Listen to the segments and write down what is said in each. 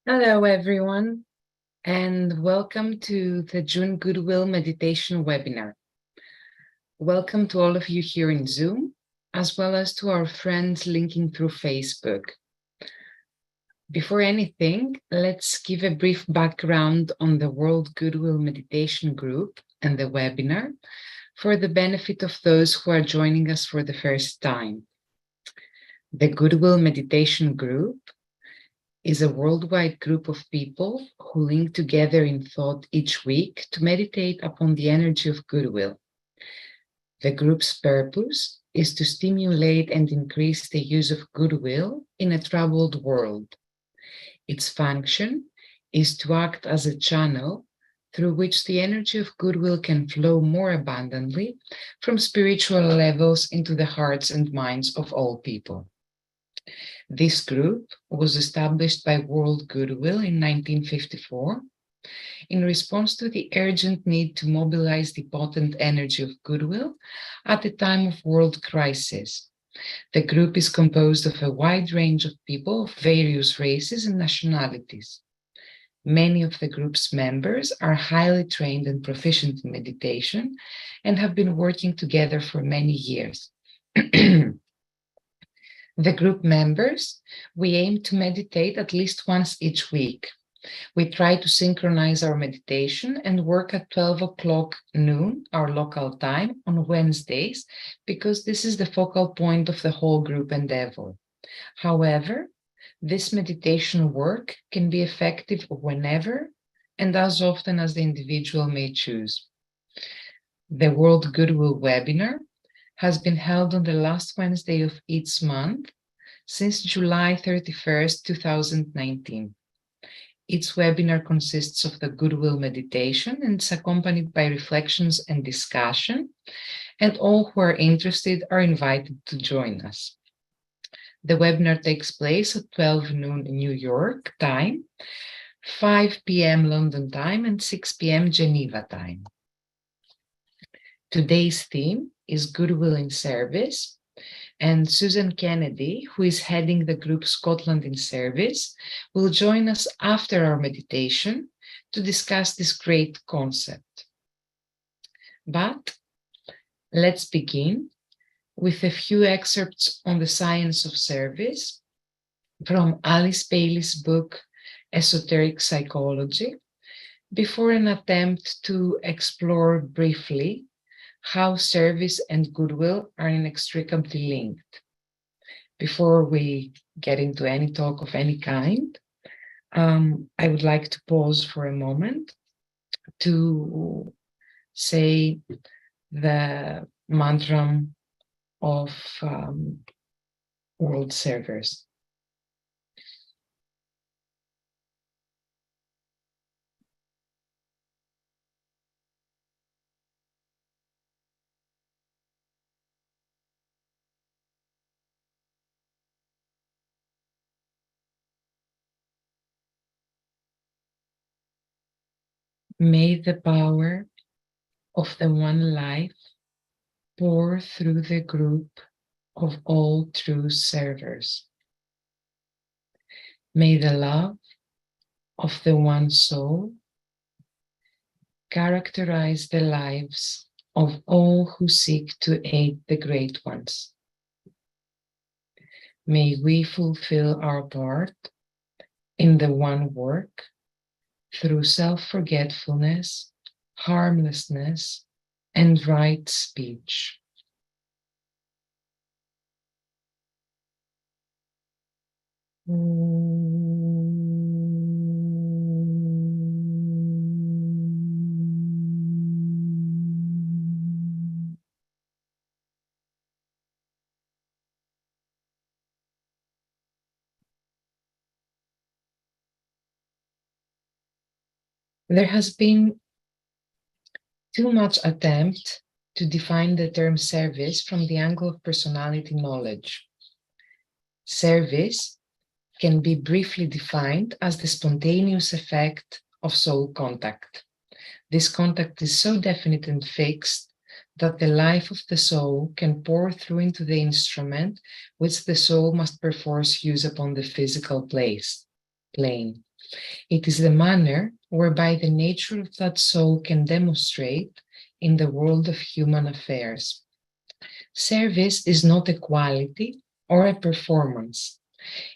Hello, everyone, and welcome to the June Goodwill Meditation Webinar. Welcome to all of you here in Zoom, as well as to our friends linking through Facebook. Before anything, let's give a brief background on the World Goodwill Meditation Group and the webinar for the benefit of those who are joining us for the first time. The Goodwill Meditation Group is a worldwide group of people who link together in thought each week to meditate upon the energy of goodwill. The group's purpose is to stimulate and increase the use of goodwill in a troubled world. Its function is to act as a channel through which the energy of goodwill can flow more abundantly from spiritual levels into the hearts and minds of all people. This group was established by World Goodwill in 1954 in response to the urgent need to mobilize the potent energy of goodwill at a time of world crisis. The group is composed of a wide range of people of various races and nationalities. Many of the group's members are highly trained and proficient in meditation and have been working together for many years. The group members, we aim to meditate at least once each week. We try to synchronize our meditation and work at 12 o'clock noon, our local time, on Wednesdays, because this is the focal point of the whole group endeavor. However, this meditation work can be effective whenever and as often as the individual may choose. The World Goodwill Webinar has been held on the last Wednesday of each month since July 31st, 2019. Each webinar consists of the Goodwill meditation and is accompanied by reflections and discussion, and all who are interested are invited to join us. The webinar takes place at 12 noon New York time, 5 p.m. London time, and 6 p.m. Geneva time. Today's theme is Goodwill in Service, and Susan Kennedy, who is heading the group Scotland in Service, will join us after our meditation to discuss this great concept. But let's begin with a few excerpts on the science of service from Alice Bailey's book, Esoteric Psychology, before an attempt to explore briefly how service and goodwill are inextricably linked. Before we get into any talk of any kind, I would like to pause for a moment to say the mantra of world servers. May the power of the one life pour through the group of all true servers. May the love of the one soul characterize the lives of all who seek to aid the great ones. May we fulfill our part in the one work through self-forgetfulness, harmlessness, and right speech. There has been too much attempt to define the term service from the angle of personality knowledge. Service can be briefly defined as the spontaneous effect of soul contact. This contact is so definite and fixed that the life of the soul can pour through into the instrument which the soul must perforce use upon the physical plane. It is the manner whereby the nature of that soul can demonstrate in the world of human affairs. Service is not a quality or a performance.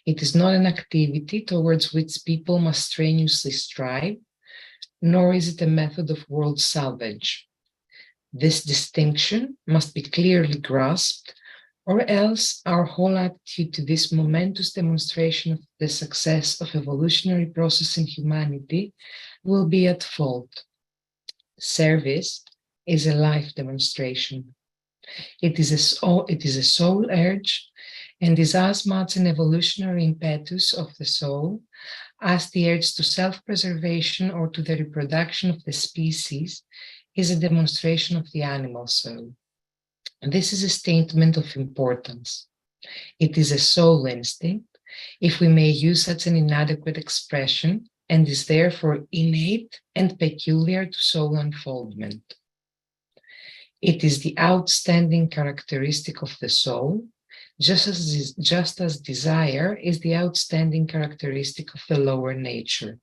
It is not an activity towards which people must strenuously strive, nor is it a method of world salvage. This distinction must be clearly grasped, or else our whole attitude to this momentous demonstration of the success of evolutionary process in humanity will be at fault. Service is a life demonstration. It is a soul urge and is as much an evolutionary impetus of the soul as the urge to self-preservation or to the reproduction of the species is a demonstration of the animal soul. This is a statement of importance. It is a soul instinct, if we may use such an inadequate expression, and is therefore innate and peculiar to soul unfoldment. It is the outstanding characteristic of the soul, just as desire is the outstanding characteristic of the lower nature.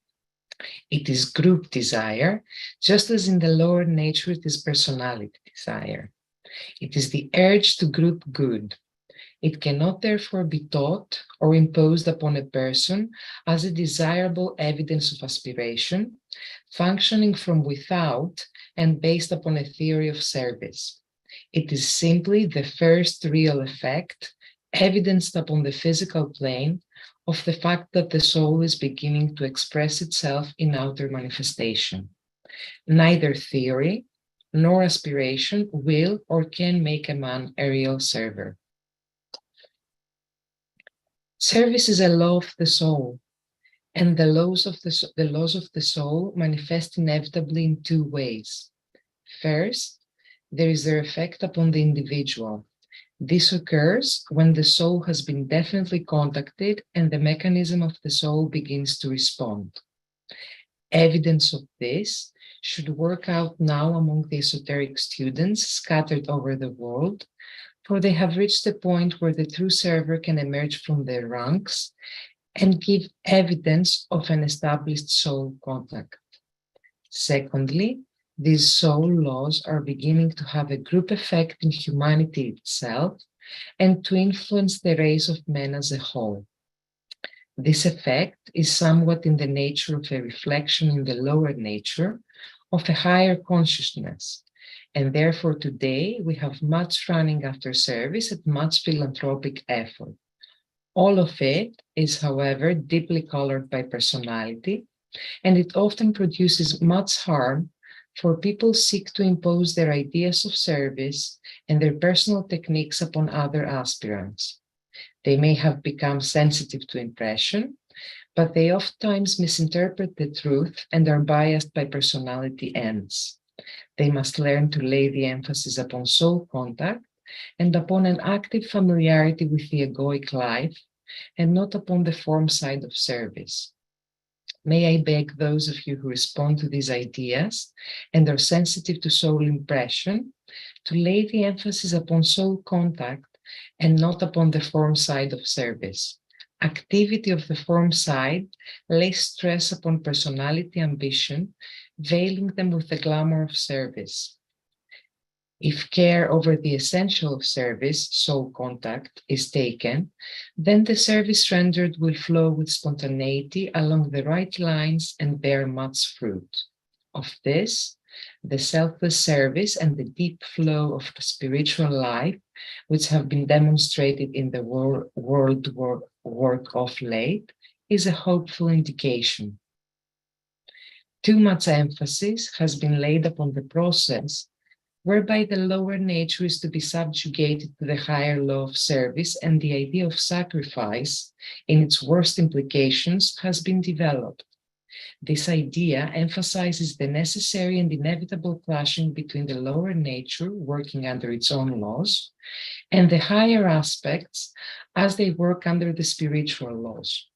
It is group desire, just as in the lower nature it is personality desire. It is the urge to group good. It cannot therefore be taught or imposed upon a person as a desirable evidence of aspiration, functioning from without and based upon a theory of service. It is simply the first real effect, evidenced upon the physical plane, of the fact that the soul is beginning to express itself in outer manifestation. Neither theory nor aspiration will or can make a man a real server. Service is a law of the soul, and the laws of the soul manifest inevitably in two ways. First, there is their effect upon the individual. This occurs when the soul has been definitely contacted and the mechanism of the soul begins to respond. Evidence of this should work out now among the esoteric students scattered over the world, for they have reached the point where the true server can emerge from their ranks and give evidence of an established soul contact. Secondly, these soul laws are beginning to have a group effect in humanity itself and to influence the race of men as a whole. This effect is somewhat in the nature of a reflection in the lower nature of a higher consciousness, and therefore today we have much running after service and much philanthropic effort. All of it is, however, deeply colored by personality, and it often produces much harm, for people seek to impose their ideas of service and their personal techniques upon other aspirants. They may have become sensitive to impression, but they oftentimes misinterpret the truth and are biased by personality ends. They must learn to lay the emphasis upon soul contact and upon an active familiarity with the egoic life, and not upon the form side of service. May I beg those of you who respond to these ideas and are sensitive to soul impression to lay the emphasis upon soul contact and not upon the form side of service. Activity of the form side lays stress upon personality ambition, veiling them with the glamour of service. If care over the essential of service, soul contact, is taken, then the service rendered will flow with spontaneity along the right lines and bear much fruit. Of this, the selfless service and the deep flow of the spiritual life, which have been demonstrated in the world work of late, is a hopeful indication. Too much emphasis has been laid upon the process whereby the lower nature is to be subjugated to the higher law of service, and the idea of sacrifice, in its worst implications, has been developed. This idea emphasizes the necessary and inevitable clashing between the lower nature, working under its own laws, and the higher aspects as they work under the spiritual laws.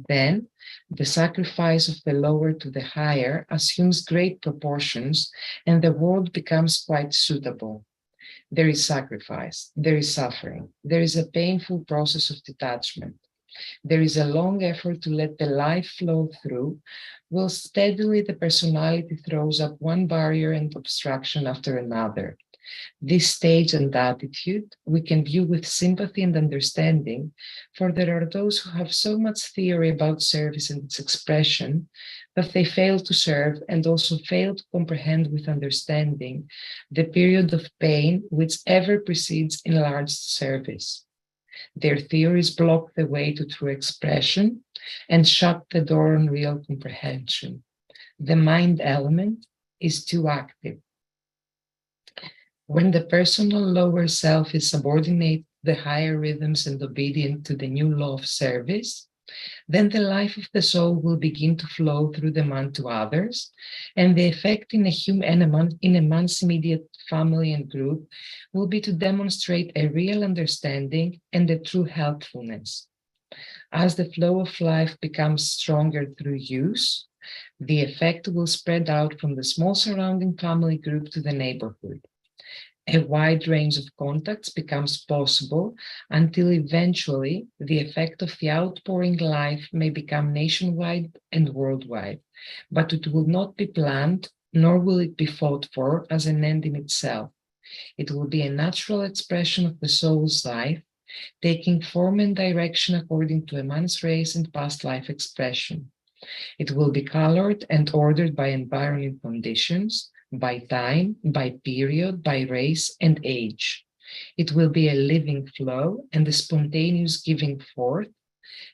Then, the sacrifice of the lower to the higher assumes great proportions, and the world becomes quite suitable. There is sacrifice, there is suffering, there is a painful process of detachment. There is a long effort to let the life flow through, while steadily the personality throws up one barrier and obstruction after another. This stage and attitude we can view with sympathy and understanding, for there are those who have so much theory about service and its expression that they fail to serve and also fail to comprehend with understanding the period of pain which ever precedes enlarged service. Their theories block the way to true expression and shut the door on real comprehension. The mind element is too active. When the personal lower self is subordinate to the higher rhythms and obedient to the new law of service, then the life of the soul will begin to flow through the man to others, and the effect in a man's immediate family and group will be to demonstrate a real understanding and a true helpfulness. As the flow of life becomes stronger through use, the effect will spread out from the small surrounding family group to the neighborhood. A wide range of contacts becomes possible until eventually the effect of the outpouring life may become nationwide and worldwide, but it will not be planned, nor will it be fought for as an end in itself. It will be a natural expression of the soul's life, taking form and direction according to a man's race and past life expression. It will be colored and ordered by environment conditions, by time, by period, by race and age. It will be a living flow and a spontaneous giving forth,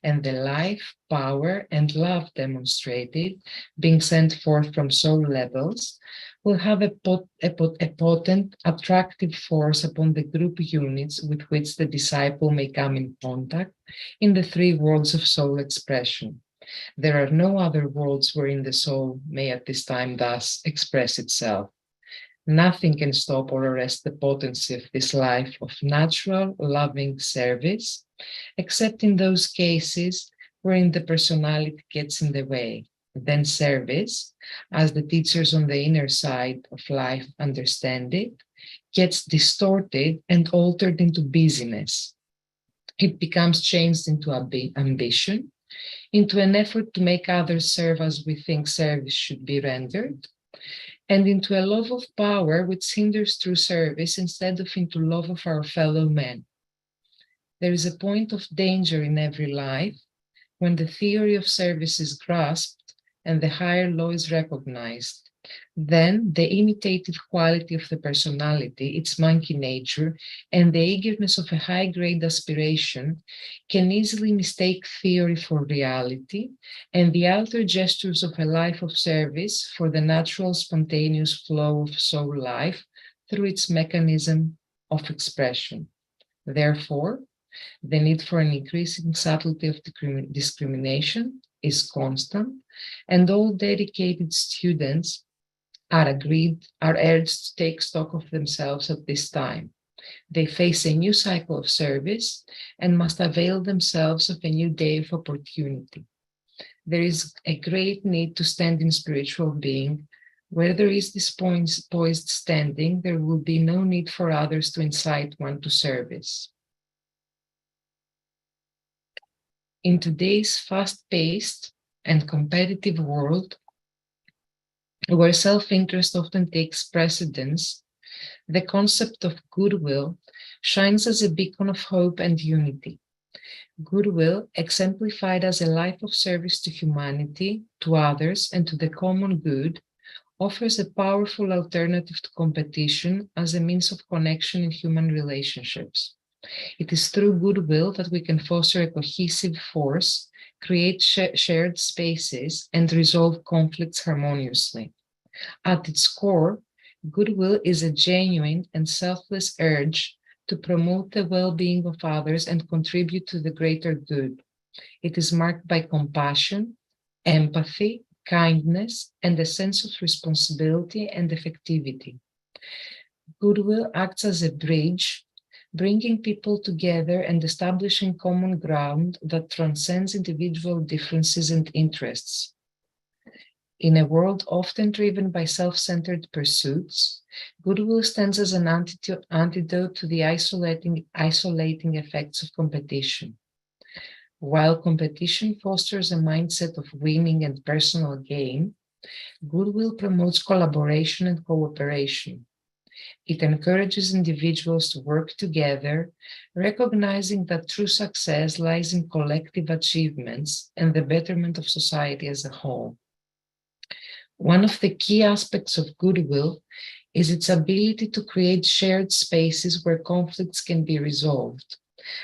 and the life, power, and love demonstrated, being sent forth from soul levels, will have a potent, attractive force upon the group units with which the disciple may come in contact in the three worlds of soul expression. There are no other worlds wherein the soul may at this time thus express itself. Nothing can stop or arrest the potency of this life of natural, loving service, except in those cases wherein the personality gets in the way. Then service, as the teachers on the inner side of life understand it, gets distorted and altered into busyness. It becomes changed into ambition, into an effort to make others serve as we think service should be rendered, and into a love of power which hinders true service instead of into love of our fellow men. There is a point of danger in every life when the theory of service is grasped and the higher law is recognized. Then the imitative quality of the personality, its monkey nature, and the eagerness of a high-grade aspiration can easily mistake theory for reality, and the outer gestures of a life of service for the natural, spontaneous flow of soul life through its mechanism of expression. Therefore, the need for an increasing subtlety of discrimination is constant, and all dedicated students are urged to take stock of themselves at this time. They face a new cycle of service and must avail themselves of a new day of opportunity. There is a great need to stand in spiritual being. Where there is this poised standing, there will be no need for others to incite one to service. In today's fast-paced and competitive world, where self-interest often takes precedence, the concept of goodwill shines as a beacon of hope and unity. Goodwill, exemplified as a life of service to humanity, to others, and to the common good, offers a powerful alternative to competition as a means of connection in human relationships. It is through goodwill that we can foster a cohesive force, create shared spaces, and resolve conflicts harmoniously. At its core, goodwill is a genuine and selfless urge to promote the well-being of others and contribute to the greater good. It is marked by compassion, empathy, kindness, and a sense of responsibility and effectivity. Goodwill acts as a bridge, bringing people together and establishing common ground that transcends individual differences and interests. In a world often driven by self-centered pursuits, goodwill stands as an antidote to the isolating effects of competition. While competition fosters a mindset of winning and personal gain, goodwill promotes collaboration and cooperation. It encourages individuals to work together, recognizing that true success lies in collective achievements and the betterment of society as a whole. One of the key aspects of goodwill is its ability to create shared spaces where conflicts can be resolved.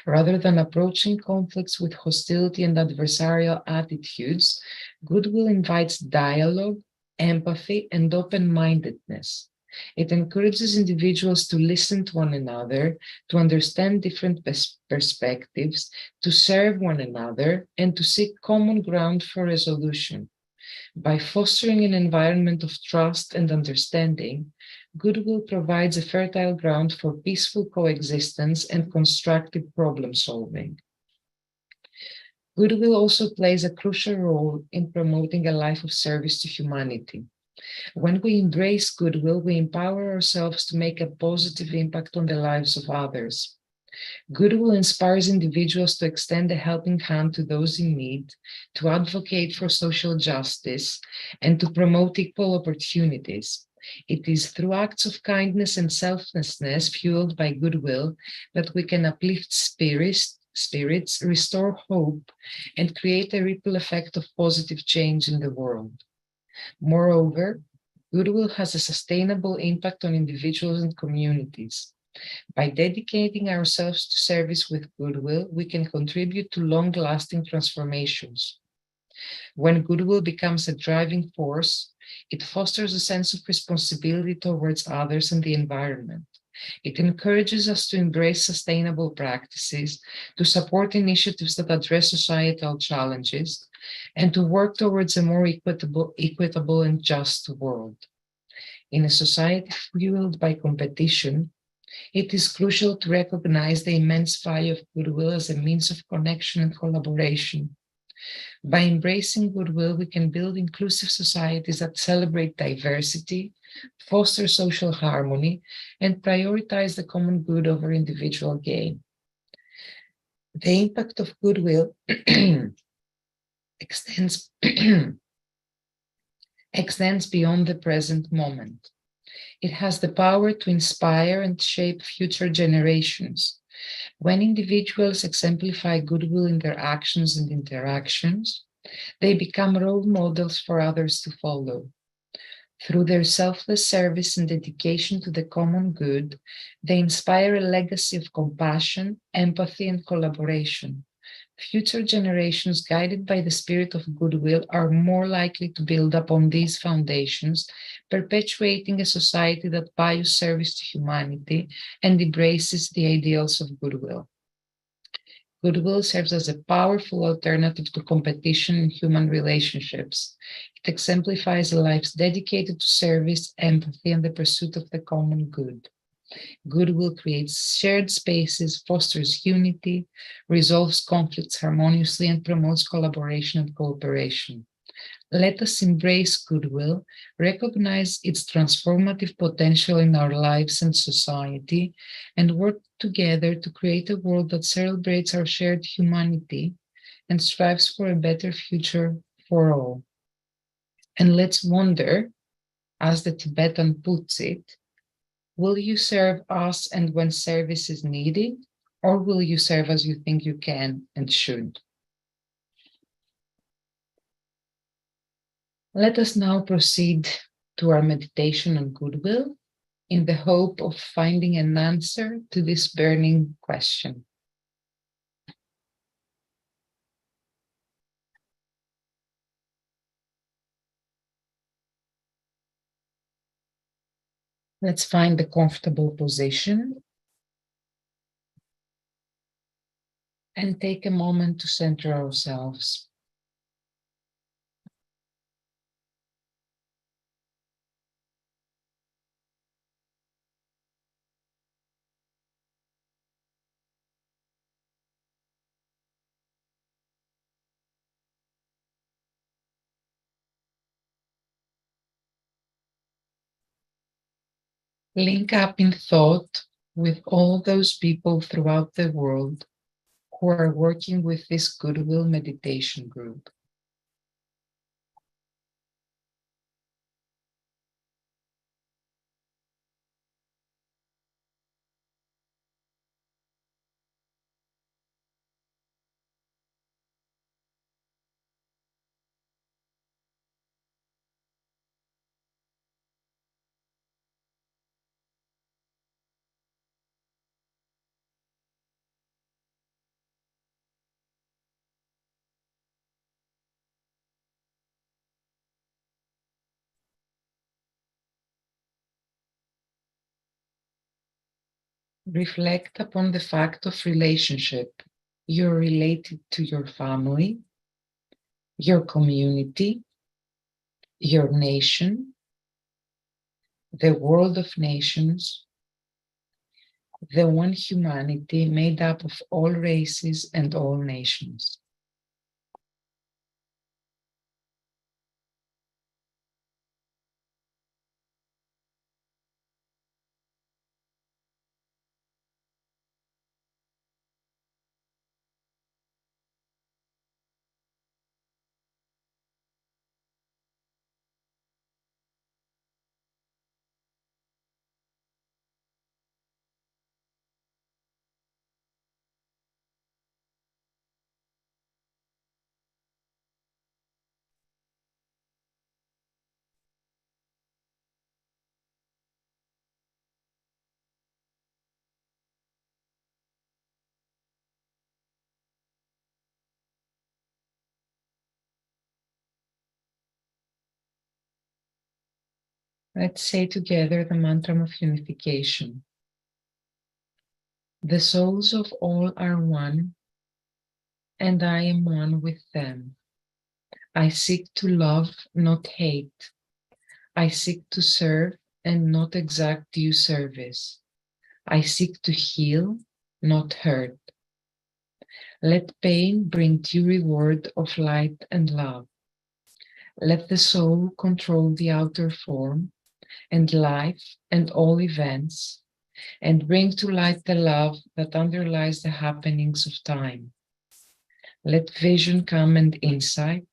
Rather than approaching conflicts with hostility and adversarial attitudes, goodwill invites dialogue, empathy, and open-mindedness. It encourages individuals to listen to one another, to understand different perspectives, to serve one another, and to seek common ground for resolution. By fostering an environment of trust and understanding, goodwill provides a fertile ground for peaceful coexistence and constructive problem solving. Goodwill also plays a crucial role in promoting a life of service to humanity. When we embrace goodwill, we empower ourselves to make a positive impact on the lives of others. Goodwill inspires individuals to extend a helping hand to those in need, to advocate for social justice, and to promote equal opportunities. It is through acts of kindness and selflessness fueled by goodwill that we can uplift spirits, restore hope, and create a ripple effect of positive change in the world. Moreover, goodwill has a sustainable impact on individuals and communities. By dedicating ourselves to service with goodwill, we can contribute to long-lasting transformations. When goodwill becomes a driving force, it fosters a sense of responsibility towards others and the environment. It encourages us to embrace sustainable practices, to support initiatives that address societal challenges, and to work towards a more equitable and just world. In a society fueled by competition, it is crucial to recognize the immense value of goodwill as a means of connection and collaboration. By embracing goodwill, we can build inclusive societies that celebrate diversity, foster social harmony, and prioritize the common good over individual gain. The impact of goodwill extends beyond the present moment. It has the power to inspire and shape future generations. When individuals exemplify goodwill in their actions and interactions, they become role models for others to follow. Through their selfless service and dedication to the common good, they inspire a legacy of compassion, empathy, and collaboration. Future generations, guided by the spirit of goodwill, are more likely to build upon these foundations, perpetuating a society that values service to humanity and embraces the ideals of goodwill. Goodwill serves as a powerful alternative to competition in human relationships. It exemplifies a life dedicated to service, empathy, and the pursuit of the common good. Goodwill creates shared spaces, fosters unity, resolves conflicts harmoniously, and promotes collaboration and cooperation. Let us embrace goodwill, recognize its transformative potential in our lives and society, and work together to create a world that celebrates our shared humanity and strives for a better future for all. And let's wonder, as the Tibetan puts it, will you serve us and when service is needed, or will you serve as you think you can and should? Let us now proceed to our meditation on goodwill in the hope of finding an answer to this burning question. Let's find a comfortable position and take a moment to center ourselves. Link up in thought with all those people throughout the world who are working with this Goodwill Meditation Group. Reflect upon the fact of relationship. You're related to your family, your community, your nation, the world of nations, the one humanity made up of all races and all nations. Let's say together the mantra of unification. The souls of all are one, and I am one with them. I seek to love, not hate. I seek to serve and not exact due service. I seek to heal, not hurt. Let pain bring due reward of light and love. Let the soul control the outer form and life and all events, and bring to light the love that underlies the happenings of time. Let vision come and insight.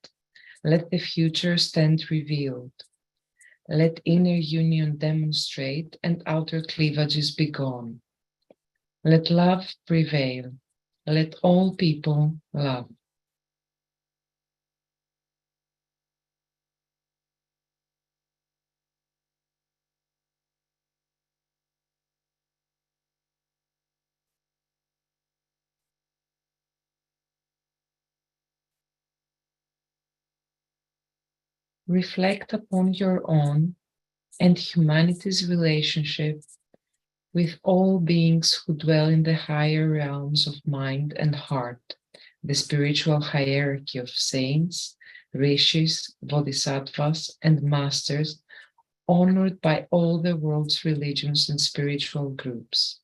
Let the future stand revealed. Let inner union demonstrate and outer cleavages be gone. Let love prevail. Let all people love. Reflect upon your own and humanity's relationship with all beings who dwell in the higher realms of mind and heart, the spiritual hierarchy of saints, rishis, bodhisattvas, and masters, honored by all the world's religions and spiritual groups.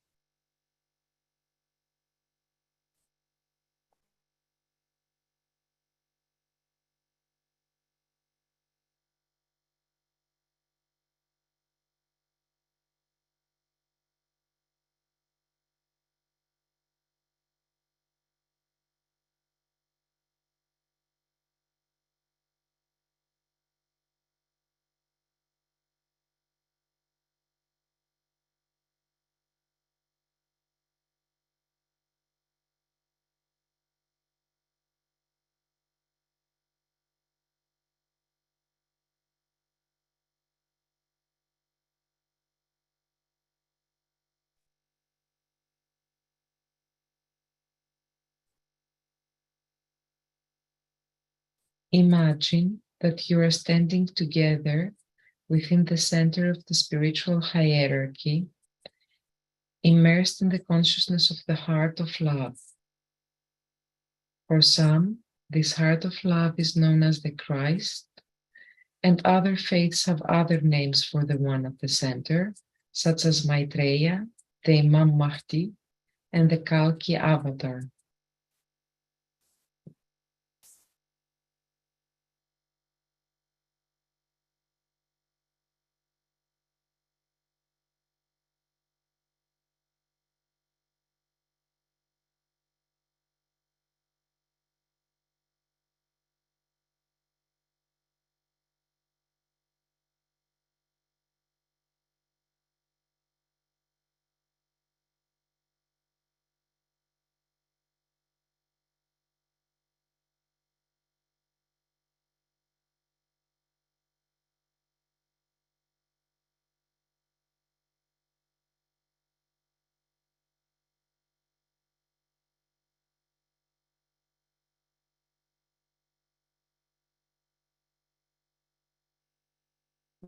Imagine that you are standing together within the center of the spiritual hierarchy, immersed in the consciousness of the heart of love. For some, this heart of love is known as the Christ, and other faiths have other names for the one at the center, such as Maitreya, the Imam Mahdi, and the Kalki avatar.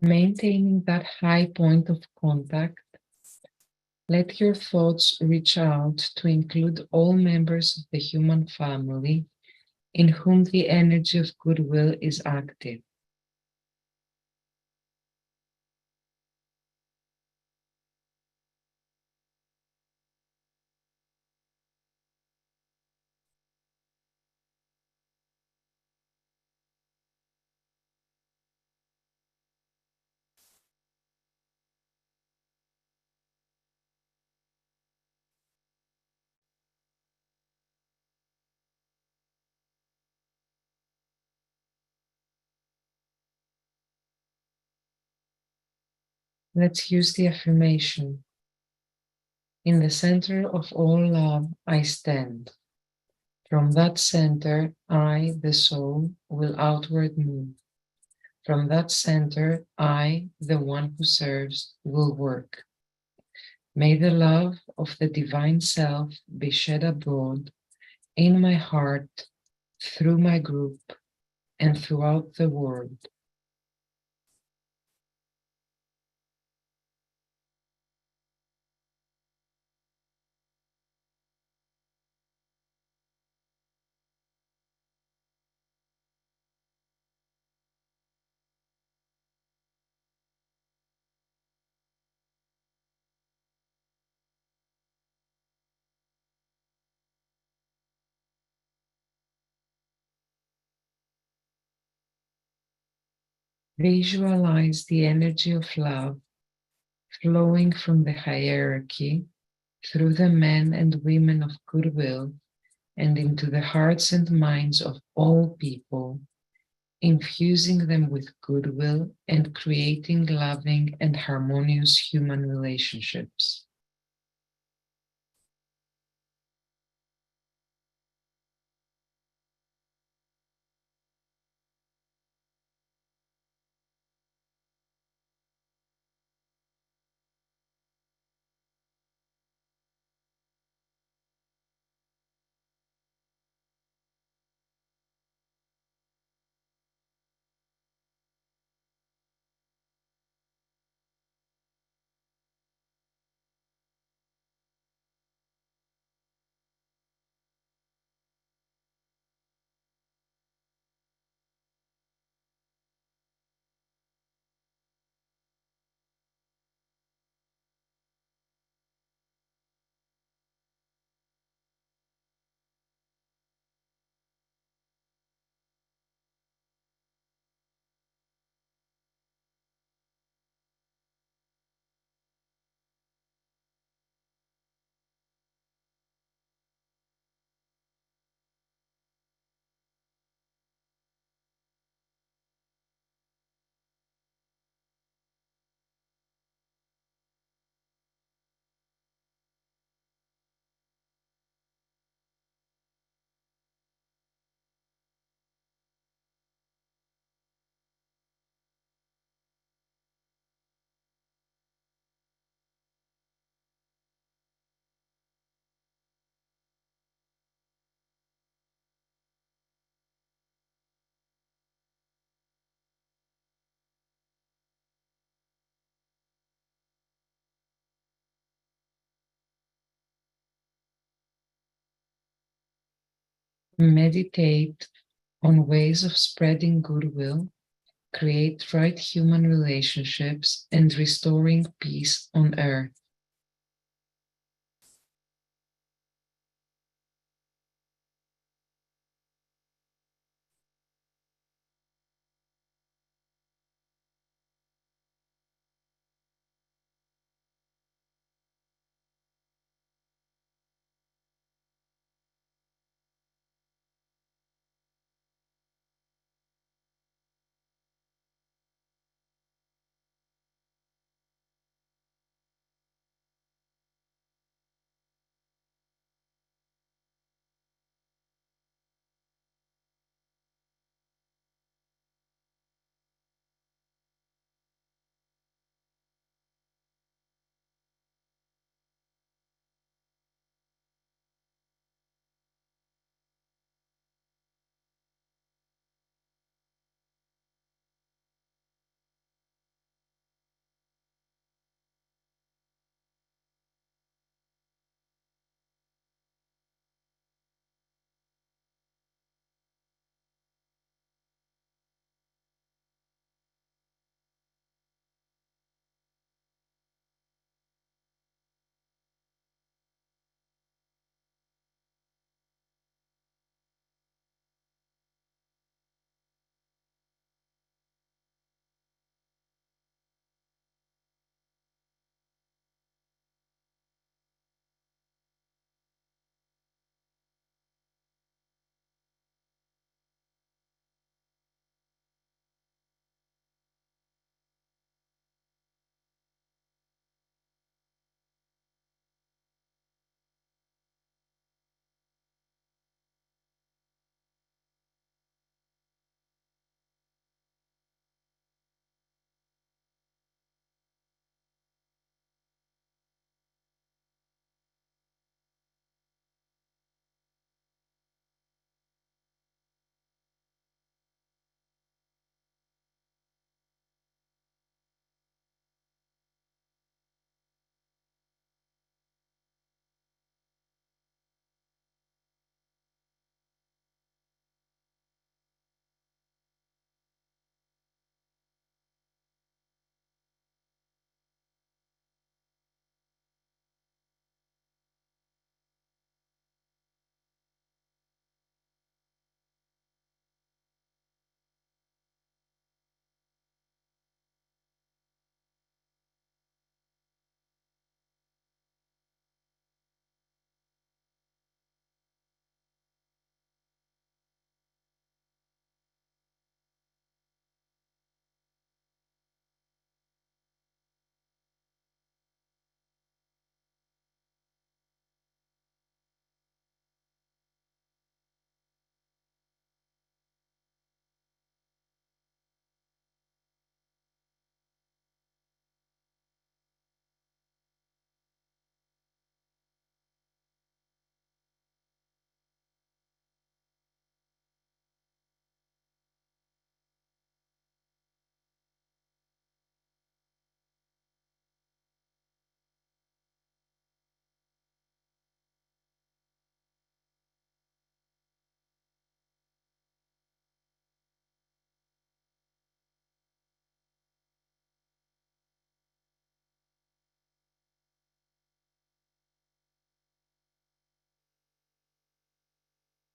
Maintaining that high point of contact, let your thoughts reach out to include all members of the human family in whom the energy of goodwill is active. Let's use the affirmation. In the center of all love, I stand. From that center, I, the soul, will outward move. From that center, I, the one who serves, will work. May the love of the divine self be shed abroad in my heart, through my group, and throughout the world. Visualize the energy of love flowing from the hierarchy through the men and women of goodwill and into the hearts and minds of all people, infusing them with goodwill and creating loving and harmonious human relationships. Meditate on ways of spreading goodwill, create right human relationships, and restoring peace on earth.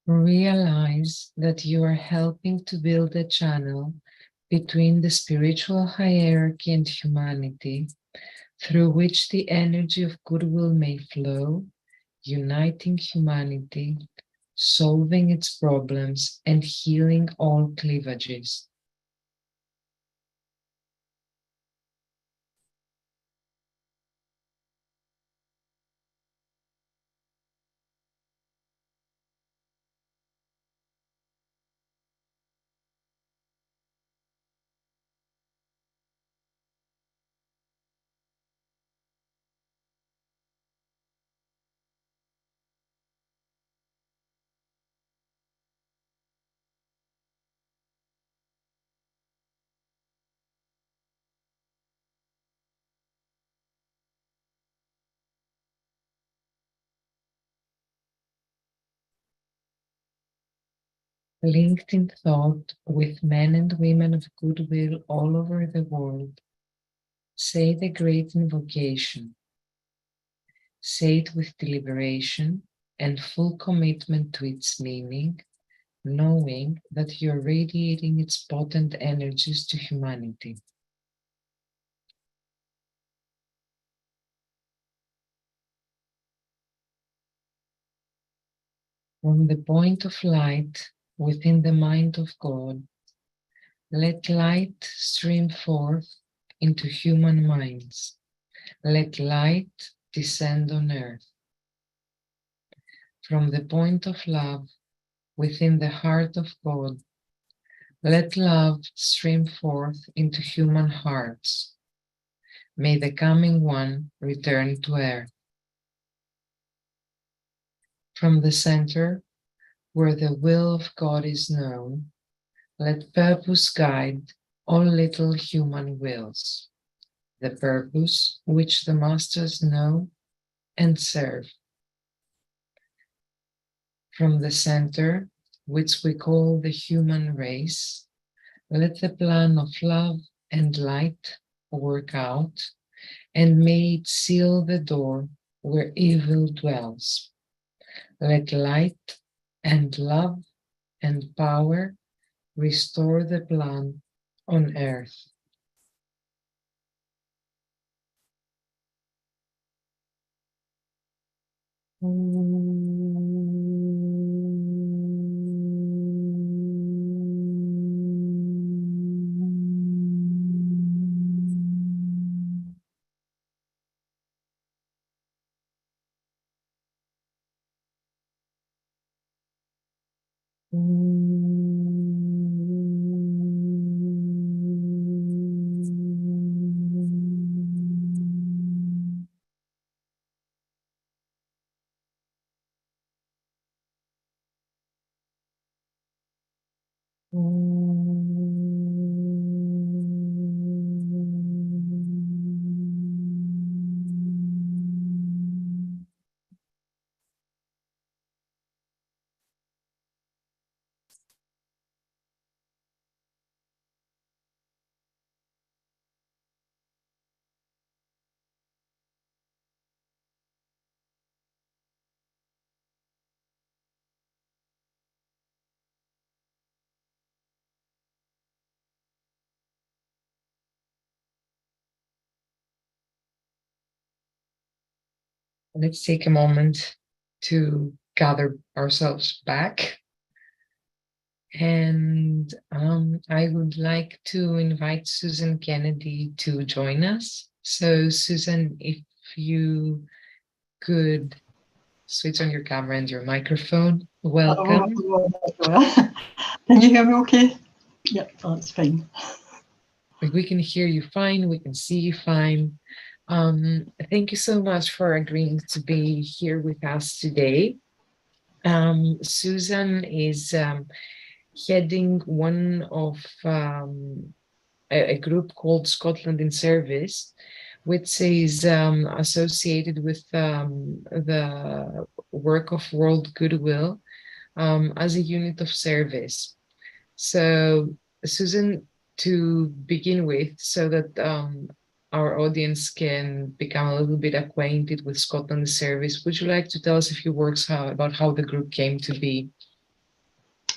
Realize that you are helping to build a channel between the spiritual hierarchy and humanity, through which the energy of goodwill may flow, uniting humanity, solving its problems, and healing all cleavages. Linked in thought with men and women of goodwill all over the world, say the great invocation. Say it with deliberation and full commitment to its meaning, knowing that you're radiating its potent energies to humanity. From the point of light within the mind of God, let light stream forth into human minds. Let light descend on earth. From the point of love within the heart of God, let love stream forth into human hearts. May the coming one return to earth. From the center, where the will of God is known, let purpose guide all little human wills, the purpose which the masters know and serve. From the center, which we call the human race, let the plan of love and light work out, and may it seal the door where evil dwells. Let light and love and power restore the plan on earth. Let's take a moment to gather ourselves back. And I would like to invite Susan Kennedy to join us. So Susan, if you could switch on your camera and your microphone, welcome. Can you hear me okay? Yep, that's fine. We can hear you fine, we can see you fine. Thank you so much for agreeing to be here with us today. Susan is heading one of a group called Scotland in Service, which is associated with the work of World Goodwill as a unit of service. So, Susan, to begin with, so that our audience can become a little bit acquainted with Scotland Service, would you like to tell us a few words about how the group came to be?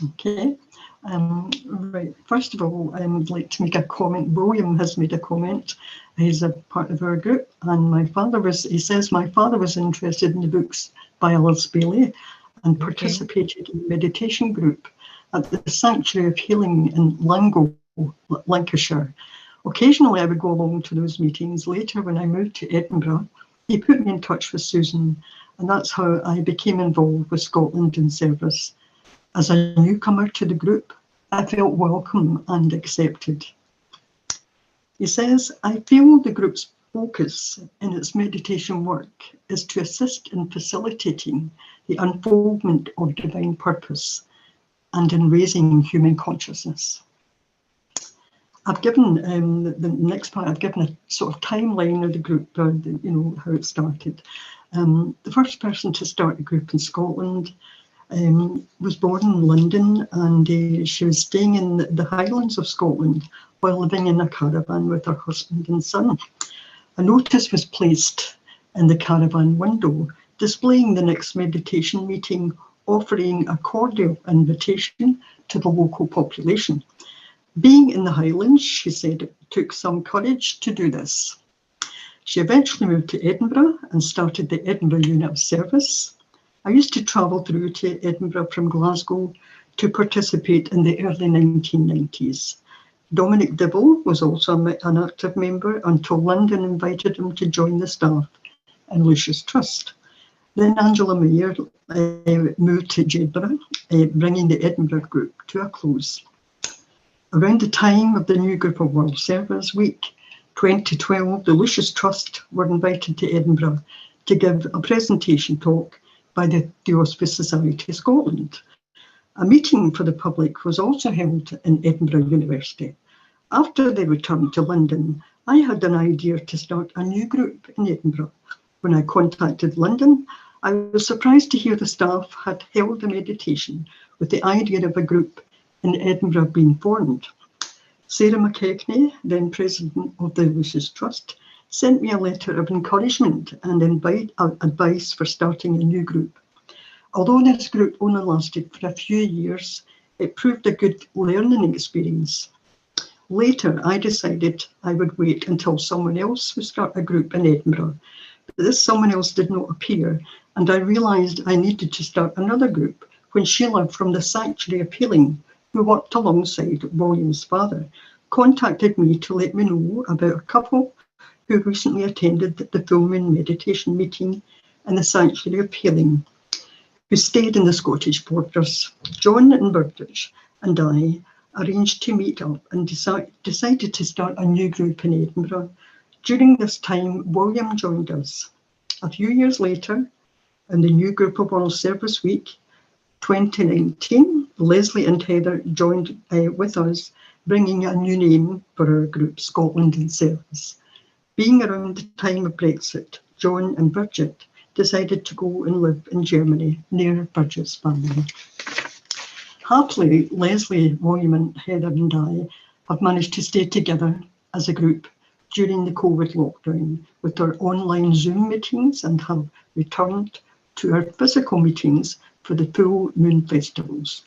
Okay. Right. First of all, I'd like to make a comment. William has made a comment. He's a part of our group, and he says my father was interested in the books by Alice Bailey and participated in the meditation group at the Sanctuary of Healing in Langho, Lancashire. Occasionally I would go along to those meetings. Later, when I moved to Edinburgh, he put me in touch with Susan, and that's how I became involved with Scotland in service. As a newcomer to the group, I felt welcome and accepted. He says, I feel the group's focus in its meditation work is to assist in facilitating the unfoldment of divine purpose and in raising human consciousness. I've given the next part, I've given a sort of timeline of the group, how it started. The first person to start the group in Scotland was born in London, and she was staying in the Highlands of Scotland while living in a caravan with her husband and son. A notice was placed in the caravan window displaying the next meditation meeting, offering a cordial invitation to the local population. Being in the Highlands, she said, it took some courage to do this. She eventually moved to Edinburgh and started the Edinburgh Unit of Service. I used to travel through to Edinburgh from Glasgow to participate in the early 1990s. Dominic Dibble was also an active member until London invited him to join the staff in Lucius Trust. Then Angela Mayer moved to Jedburgh, bringing the Edinburgh group to a close. Around the time of the new Group of World Service Week 2012, the Lucius Trust were invited to Edinburgh to give a presentation talk by the Theosophy Society of Scotland. A meeting for the public was also held in Edinburgh University. After they returned to London, I had an idea to start a new group in Edinburgh. When I contacted London, I was surprised to hear the staff had held a meditation with the idea of a group in Edinburgh being formed. Sarah McKechnie, then president of the Lucius Trust, sent me a letter of encouragement and advice for starting a new group. Although this group only lasted for a few years, it proved a good learning experience. Later, I decided I would wait until someone else would start a group in Edinburgh. But this someone else did not appear, and I realised I needed to start another group when Sheila from the Sanctuary of Healing, who worked alongside William's father, contacted me to let me know about a couple who recently attended the full moon meditation meeting in the Sanctuary of Healing, who stayed in the Scottish borders. John and Burgess and I arranged to meet up and decided to start a new group in Edinburgh. During this time, William joined us. A few years later, in the new Group of World Service Week 2019, Leslie and Heather joined with us, bringing a new name for our group, Scotland in Service. Being around the time of Brexit, John and Bridget decided to go and live in Germany, near Bridget's family. Happily, Leslie, William and Heather and I have managed to stay together as a group during the COVID lockdown with our online Zoom meetings and have returned to our physical meetings for the full moon festivals.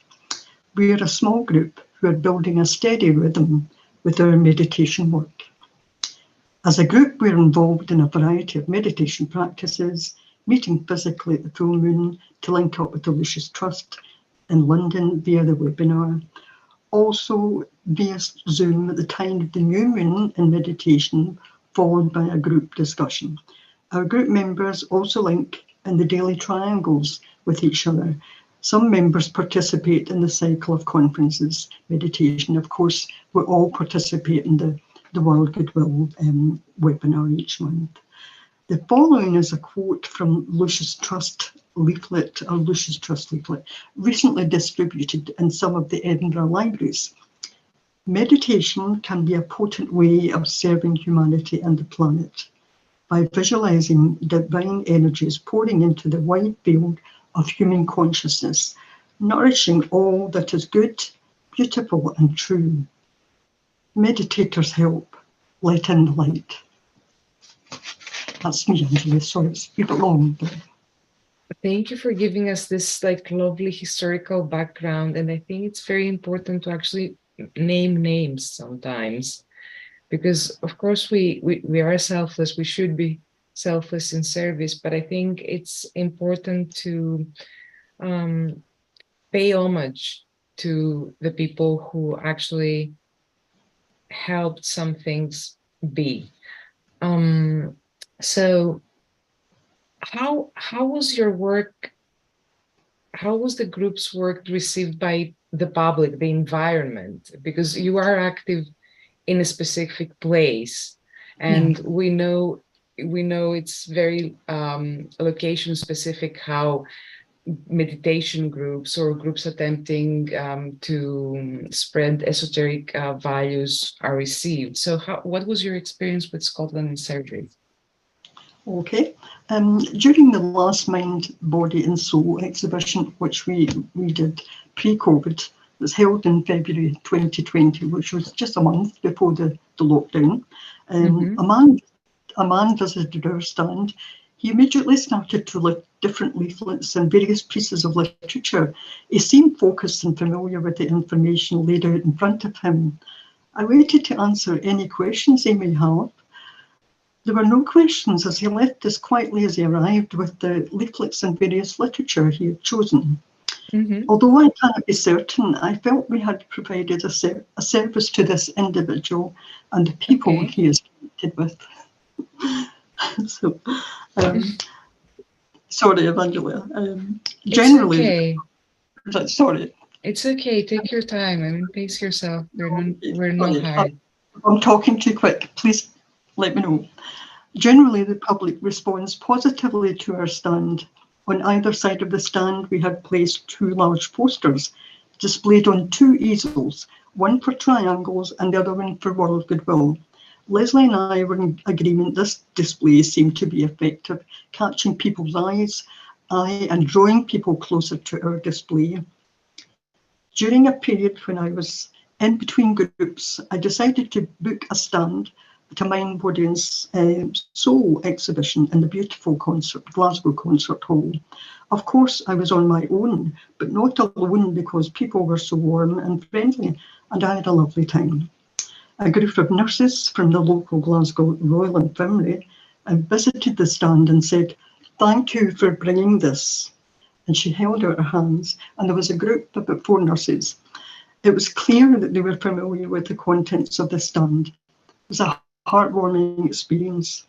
We are a small group who are building a steady rhythm with our meditation work. As a group, we're involved in a variety of meditation practices, meeting physically at the full moon to link up with the Lucius Trust in London via the webinar. Also via Zoom at the time of the new moon in meditation, followed by a group discussion. Our group members also link in the daily triangles with each other. Some members participate in the cycle of conferences, meditation. Of course, we all participate in the World Goodwill webinar each month. The following is a quote from Lucius Trust leaflet, recently distributed in some of the Edinburgh libraries. Meditation can be a potent way of serving humanity and the planet by visualizing divine energies pouring into the wide field of human consciousness, nourishing all that is good, beautiful and true. Meditators help let in the light. That's me, Angela. Sorry, it's a bit long. But... Thank you for giving us this like lovely historical background. And I think it's very important to actually name names sometimes, because of course we are selfless. We should be selfless in service, but I think it's important to pay homage to the people who actually helped some things be. So how was your work? How was the group's work received by the public, the environment? Because you are active in a specific place, and Yeah. we know it's very location specific how meditation groups or groups attempting to spread esoteric values are received. So what was your experience with Scotland and surgery? Okay. During the last Mind, Body and Soul exhibition, which we did pre-COVID, was held in February 2020, which was just a month before the lockdown. A man visited our stand. He immediately started to lift different leaflets and various pieces of literature. He seemed focused and familiar with the information laid out in front of him. I waited to answer any questions he may have. There were no questions as he left as quietly as he arrived with the leaflets and various literature he had chosen. Although I cannot be certain, I felt we had provided a service to this individual and the people he is connected with. So, sorry, Evangela. Generally, sorry. It's okay. Take your time. I mean, pace yourself. We're not hard. I'm talking too quick. Please let me know. Generally, the public responds positively to our stand. On either side of the stand, we had placed two large posters displayed on two easels, one for triangles and the other one for World Goodwill. Leslie and I were in agreement this display seemed to be effective, catching people's eyes and drawing people closer to our display. During a period when I was in between groups, I decided to book a stand at a Mind, Body and Soul exhibition in the beautiful Glasgow Concert Hall. Of course, I was on my own, but not alone because people were so warm and friendly, and I had a lovely time. A group of nurses from the local Glasgow Royal Infirmary visited the stand and said, "Thank you for bringing this." And she held out her hands, and there was a group of about 4 nurses. It was clear that they were familiar with the contents of the stand. It was a heartwarming experience.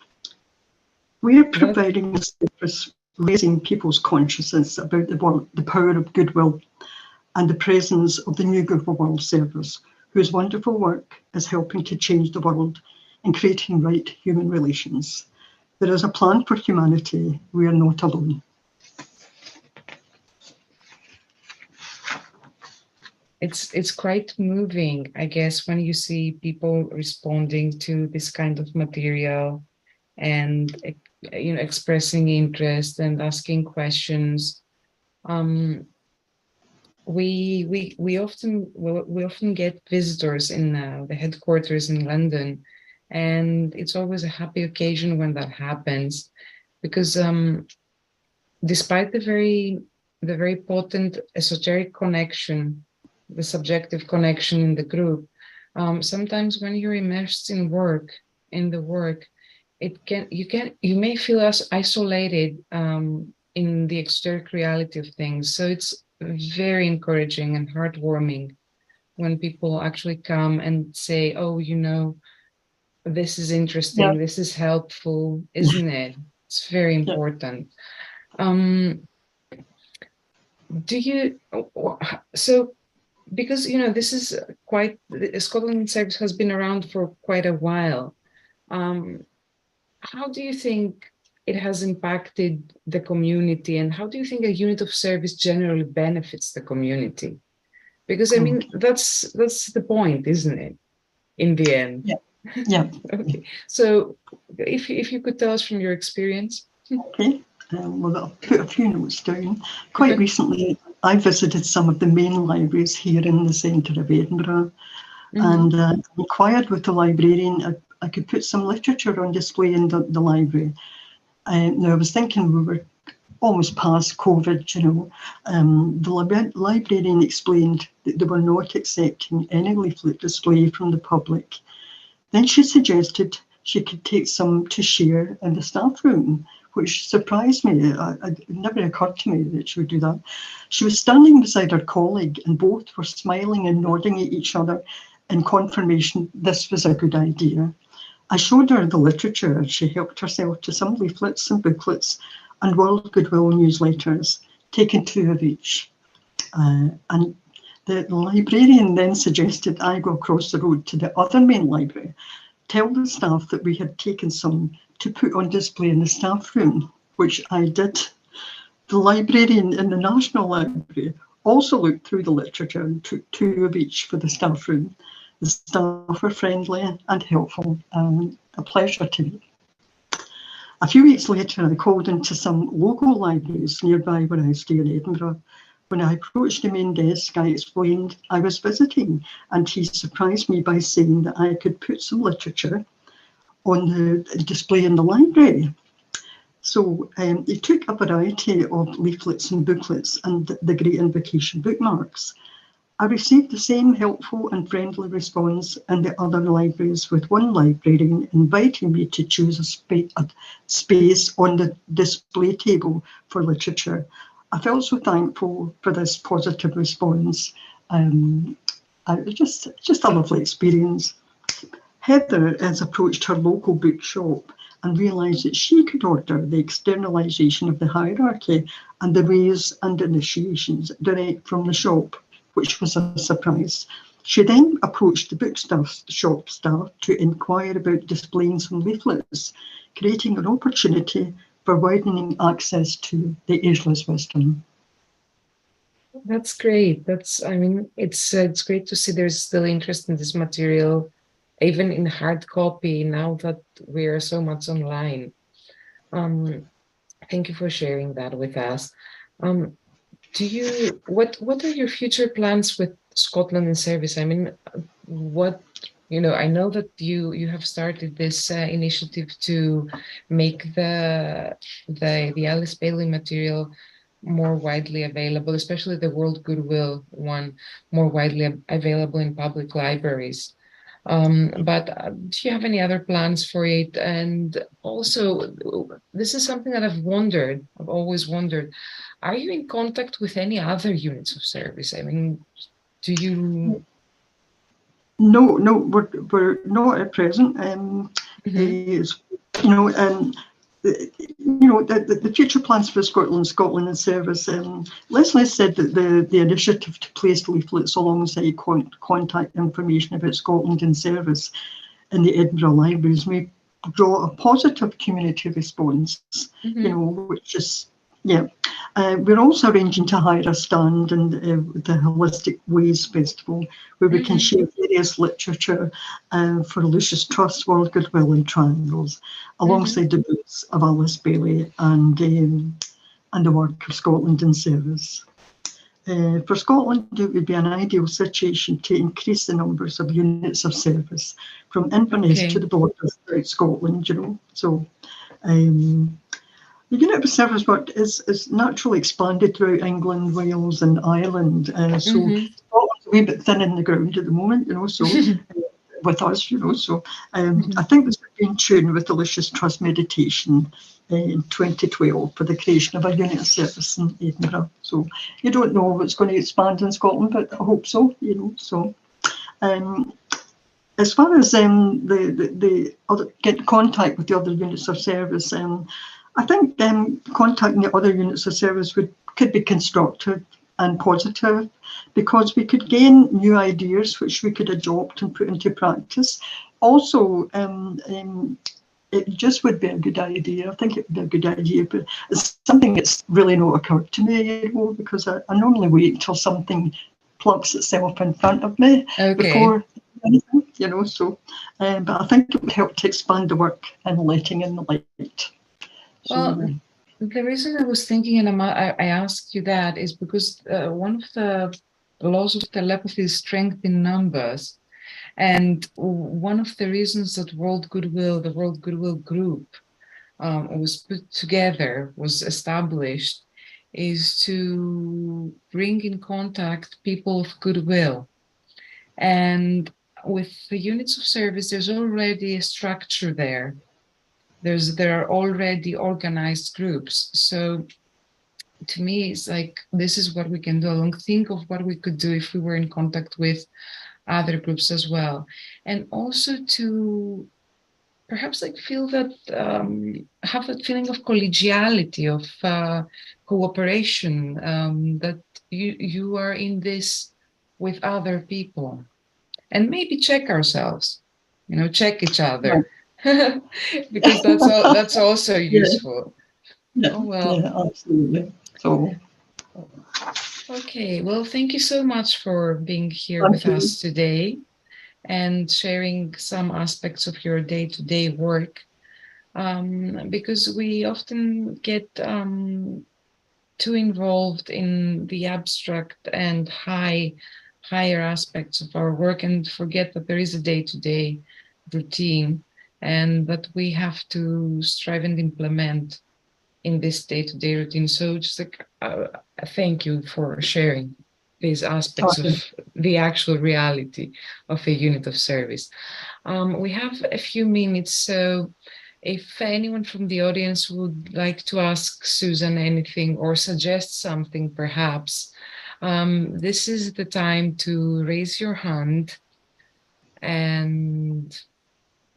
We are providing a service raising people's consciousness about the power of goodwill and the presence of the new Goodwill World Service, whose wonderful work is helping to change the world and creating right human relations. There is a plan for humanity. We are not alone. It's quite moving, I guess, when you see people responding to this kind of material and expressing interest and asking questions. We often get visitors in the headquarters in London, and it's always a happy occasion when that happens, because despite the very potent esoteric connection, the subjective connection in the group, sometimes when you're immersed in the work, you may feel as isolated in the external reality of things. So it's very encouraging and heartwarming when people actually come and say, "Oh, this is interesting. This is helpful, isn't it?" It's very important. So because this is quite, Scotland Service has been around for quite a while. How do you think it has impacted the community, and how do you think a unit of service generally benefits the community? Because I mean, that's the point, isn't it? In the end. Yeah. Okay. So if you could tell us from your experience. Okay. Well, I'll put a few notes down. Quite recently, I visited some of the main libraries here in the centre of Edinburgh, and inquired with the librarian I could put some literature on display in the library. Now, I was thinking we were almost past COVID, the librarian explained that they were not accepting any leaflet display from the public. Then she suggested she could take some to share in the staff room, which surprised me. It never occurred to me that she would do that. She was standing beside her colleague and both were smiling and nodding at each other in confirmation this was a good idea. I showed her the literature and she helped herself to some leaflets and booklets and World Goodwill newsletters, taking 2 of each. And the librarian then suggested I go across the road to the other main library, tell the staff that we had taken some to put on display in the staff room, which I did. The librarian in the National Library also looked through the literature and took 2 of each for the staff room. The staff were friendly and helpful and a pleasure to me. A few weeks later, I called into some local libraries nearby where I stay in Edinburgh. When I approached the main desk, I explained I was visiting, and he surprised me by saying that I could put some literature on the display in the library. So he took a variety of leaflets and booklets and the Great Invocation bookmarks. I received the same helpful and friendly response in the other libraries, with one librarian inviting me to choose a space on the display table for literature. I felt so thankful for this positive response. Just a lovely experience. Heather has approached her local bookshop and realised that she could order the externalisation of the hierarchy and the ways and initiations direct from the shop, which was a surprise. She then approached the shop staff to inquire about displaying some leaflets, creating an opportunity for widening access to the ageless wisdom. That's great. It's great to see there's still interest in this material, even in hard copy, now that we are so much online. Thank you for sharing that with us. What are your future plans with Scotland in Service? I mean, I know that you have started this initiative to make the Alice Bailey material more widely available, especially the World Goodwill one, more widely available in public libraries. But do you have any other plans for it? And also, this is something that I've always wondered. Are you in contact with any other units of service? I mean, do you? No, we're not at present. The future plans for Scotland in Service. Leslie said that the initiative to place leaflets alongside contact information about Scotland in Service in the Edinburgh libraries may draw a positive community response. Which is we're also arranging to hire a stand in the Holistic Ways Festival, where we can share various literature for Lucius Trust, World Goodwill and Triangles, alongside the books of Alice Bailey and the work of Scotland in Service. For Scotland, it would be an ideal situation to increase the numbers of units of service from Inverness to the borders throughout Scotland, So the unit of service work is naturally expanded throughout England, Wales and Ireland. So Scotland's a wee bit thin in the ground at the moment, so with us, So I think this would be in tune with the Lucius Trust meditation in 2012 for the creation of a unit of service in Edinburgh. So you don't know what's going to expand in Scotland, but I hope so, So as far as the other get contact with the other units of service, I think contacting the other units of service could be constructive and positive, because we could gain new ideas which we could adopt and put into practice. Also, it just would be a good idea. I think it would be a good idea, but it's something that's really not occurred to me, because I normally wait until something plucks itself in front of me before anything, So, but I think it would help to expand the work and letting in the light. Well, the reason I was thinking, and I asked you that, is because one of the laws of telepathy is strength in numbers. And one of the reasons that the World Goodwill Group was put together, was established, is to bring in contact people of goodwill. And with the units of service, there's already a structure there. There are already organized groups. So to me, it's like, this is what we can do. I think of what we could do if we were in contact with other groups as well. And also to perhaps like feel that, have that feeling of collegiality, of cooperation, that you are in this with other people. And maybe check ourselves, check each other. Because that's also useful. Yeah, Oh, well. yeah, absolutely. So, Okay, well, thank you so much for being here thank with you. us today and sharing some aspects of your day-to-day work. Because we often get too involved in the abstract and higher aspects of our work and forget that there is a day-to-day routine and that we have to strive and implement in this day-to-day routine. So just like thank you for sharing these aspects of Okay. the actual reality of a unit of service. We have a few minutes, so if anyone from the audience would like to ask Susan anything or suggest something, perhaps, this is the time to raise your hand and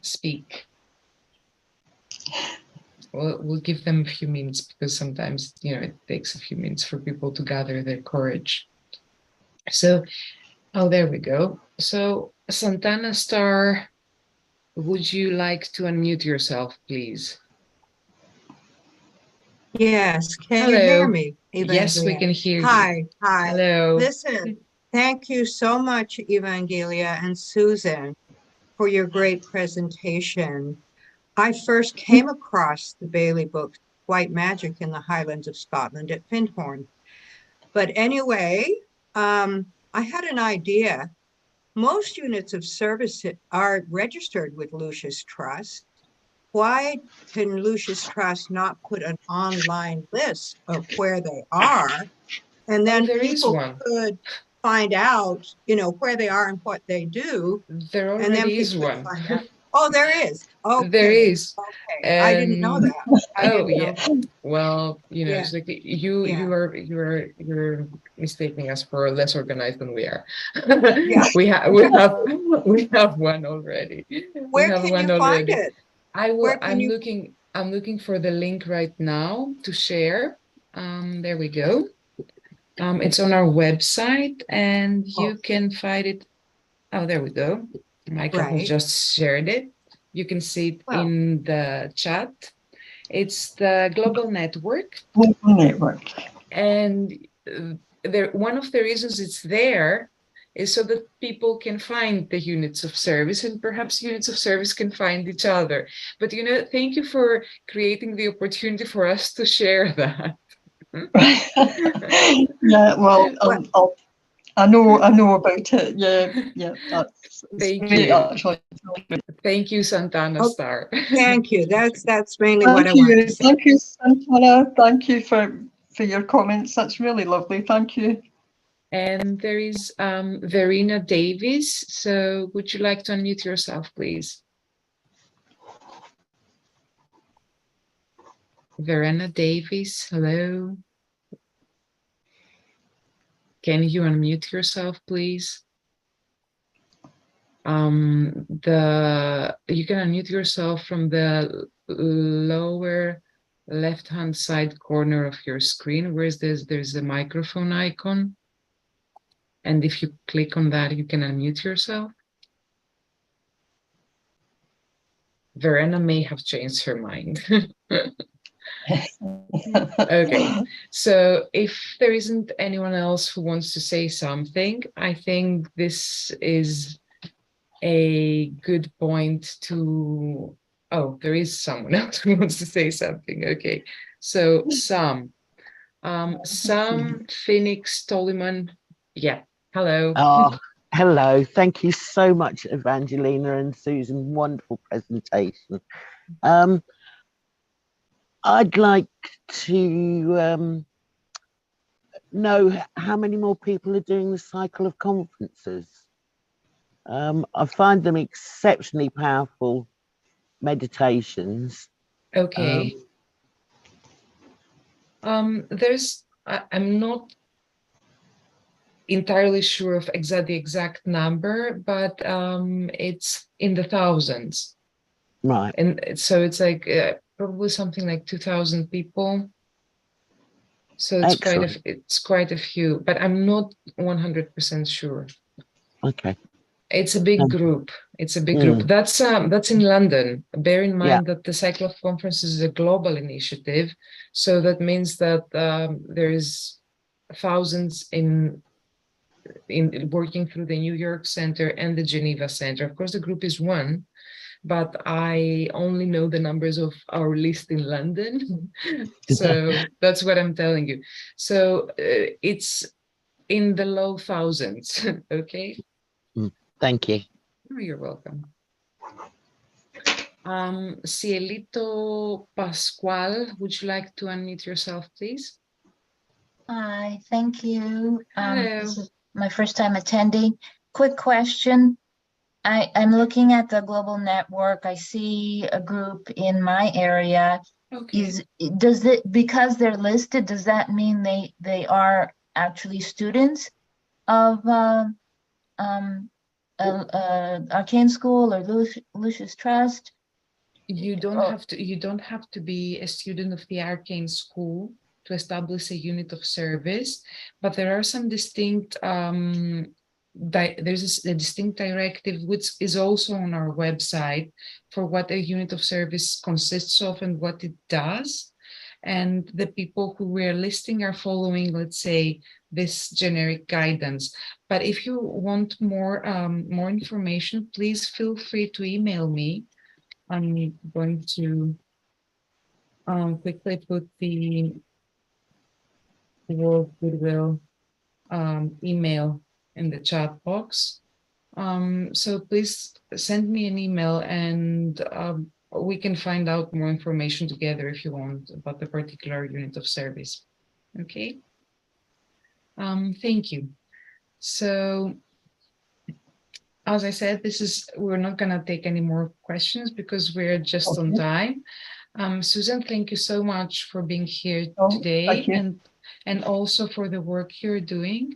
speak. We'll give them a few minutes because sometimes, it takes a few minutes for people to gather their courage. So, there we go. So, Santana Star, would you like to unmute yourself, please? Yes, can Hello. you hear me, Evangelia? Yes, we can hear you. Hi. Hello. Listen, thank you so much, Evangelia and Susan, for your great presentation. I first came across the Bailey book, White Magic in the Highlands of Scotland at Findhorn. But anyway, I had an idea. Most units of service are registered with Lucius Trust. Why can Lucius Trust not put an online list of where they are? And then people could find out, where they are and what they do. There already and then is people one. Find out. Oh, there is. Okay. There is. Okay. I didn't know that. Yeah. Well, it's like you're mistaking us for less organized than we are. Yeah. we have one already. Where can you find it? I'm looking for the link right now to share. There we go. It's on our website and you can find it. Oh, there we go. Michael has just shared it. You can see it in the chat. It's the Global Network. Global Network. And one of the reasons it's there is so that people can find the units of service and perhaps units of service can find each other. But, thank you for creating the opportunity for us to share that. Yeah, well, I know about it. Yeah. Thank you. Actually. Thank you, Santana Star. Thank you. That's mainly what I wanted to say. Thank you, Santana. Thank you for your comments. That's really lovely. Thank you. And there is Verena Davis. So would you like to unmute yourself, please? Verena Davis, hello. Can you unmute yourself, please? You can unmute yourself from the lower left-hand side corner of your screen. There's a microphone icon. And if you click on that, you can unmute yourself. Verena may have changed her mind. Okay, so if there isn't anyone else who wants to say something, I think this is a good point to... Oh, there is someone else who wants to say something. Okay, so Sam Phoenix Tolliman. Yeah, hello. Oh, hello. Thank you so much, Evangelina and Susan. Wonderful presentation. I'd like to know how many more people are doing the cycle of conferences. I find them exceptionally powerful meditations. Okay. I'm not entirely sure of the exact number, but it's in the thousands. Right. And so it's like probably something like 2,000 people. So it's quite a few, but I'm not 100% sure. Okay. It's a big group. It's a big group. That's in London. Bear in mind that the Cycle of Conferences is a global initiative. So that means that there is thousands in working through the New York Center and the Geneva Center. Of course, the group is one, but I only know the numbers of our list in London. So that's what I'm telling you. So it's in the low thousands. Okay. Thank you. Oh, you're welcome. Cielito Pascual, would you like to unmute yourself, please? Hi, thank you. Hello. This is my first time attending. Quick question. I'm looking at the global network. I see a group in my area. Okay. Because they're listed, does that mean they are actually students of Arcane School or Lucius Trust? You don't have to be a student of the Arcane School to establish a unit of service, but there are some distinct there's a distinct directive which is also on our website for what a unit of service consists of and what it does. And the people who we're listing are following, let's say, this generic guidance. But if you want more information, please feel free to email me. I'm going to quickly put the World Goodwill email in the chat box. So please send me an email and we can find out more information together if you want about the particular unit of service. Okay. Thank you. So as I said, we're not going to take any more questions because we're just on time. Susan, thank you so much for being here today and also for the work you're doing.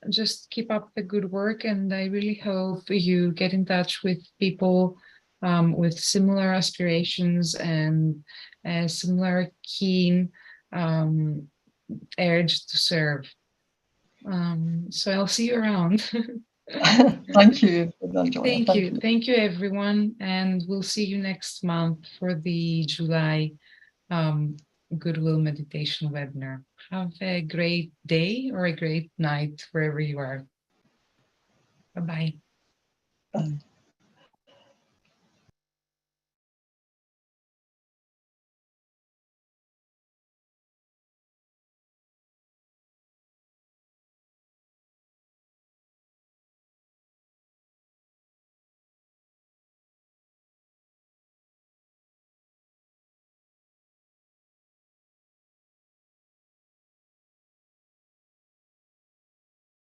Just keep up the good work, and I really hope you get in touch with people with similar aspirations and a similar keen urge to serve. So I'll see you around. Thank you. Thank you, everyone, and we'll see you next month for the July Goodwill Meditation Webinar. Have a great day or a great night wherever you are. Bye-bye. Bye.